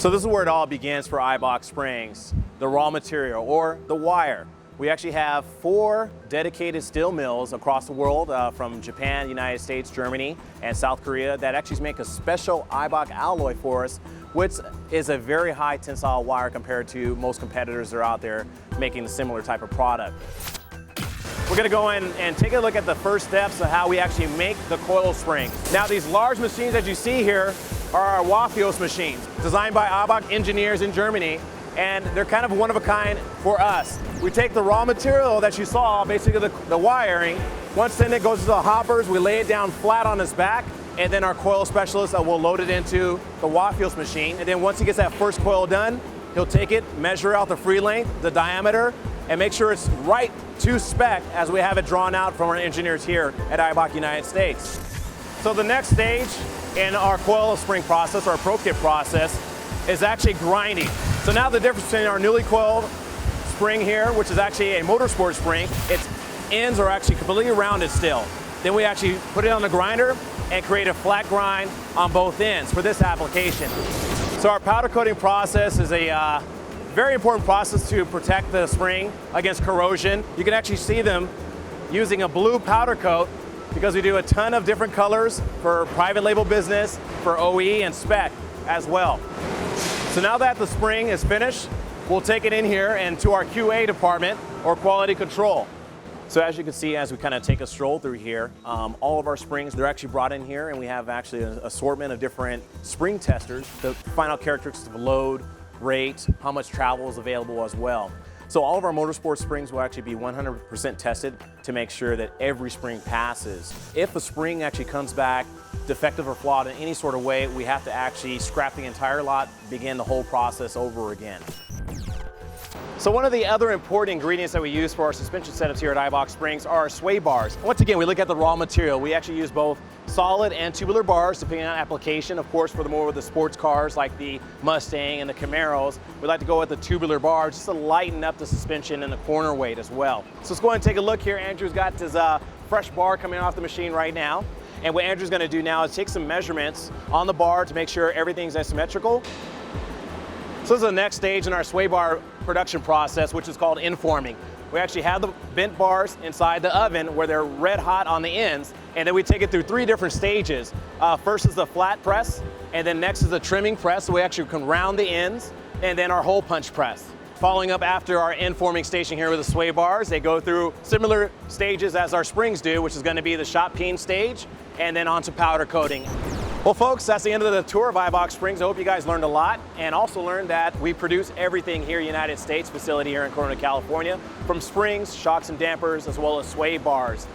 So this is where it all begins for Eibach Springs, the raw material or the wire. We actually have 4 dedicated steel mills across the world from Japan, United States, Germany, and South Korea that actually make a special Eibach alloy for us, which is a very high tensile wire compared to most competitors that are out there making a similar type of product. We're going to go in and take a look at the first steps of how we actually make the coil spring. Now these large machines that you see here are our Matthews machines, designed by Eibach engineers in Germany, and they're kind of one of a kind for us. We take the raw material that you saw, basically the wiring, once then it goes to the hoppers, we lay it down flat on its back, and then our coil specialist will load it into the Matthews machine, and then once he gets that first coil done, he'll take it, measure out the free length, the diameter, and make sure it's right to spec as we have it drawn out from our engineers here at Eibach United States. So the next stage in our coil spring process, our pro kit process, is actually grinding. So now the difference between our newly coiled spring here, which is actually a motorsport spring, its ends are actually completely rounded still. Then we actually put it on the grinder and create a flat grind on both ends for this application. So our powder coating process is a very important process to protect the spring against corrosion. You can actually see them using a blue powder coat because we do a ton of different colors for private label business, for OE and spec as well. So now that the spring is finished, we'll take it in here and to our QA department or quality control. So as you can see, as we kind of take a stroll through here, all of our springs, they're actually brought in here, and we have actually an assortment of different spring testers to find out characteristics of load, rate, how much travel is available as well. So all of our motorsport springs will actually be 100% tested to make sure that every spring passes. If a spring actually comes back defective or flawed in any sort of way, we have to actually scrap the entire lot, begin the whole process over again. So one of the other important ingredients that we use for our suspension setups here at Eibach Springs are our sway bars. Once again, we look at the raw material. We actually use both solid and tubular bars depending on application. Of course, for the more of the sports cars like the Mustang and the Camaros, we like to go with the tubular bars just to lighten up the suspension and the corner weight as well. So let's go ahead and take a look here. Andrew's got his fresh bar coming off the machine right now. And what Andrew's going to do now is take some measurements on the bar to make sure everything's asymmetrical. So this is the next stage in our sway bar production process, which is called informing. We actually have the bent bars inside the oven where they're red hot on the ends, and then we take it through 3 different stages. First is the flat press, and then next is the trimming press, so we actually can round the ends, and then our hole punch press. Following up after our informing station here with the sway bars, they go through similar stages as our springs do, which is going to be the shot peen stage, and then onto powder coating. Well folks, that's the end of the tour of Eibach Springs. I hope you guys learned a lot and also learned that we produce everything here in the United States facility here in Corona, California, from springs, shocks and dampers, as well as sway bars.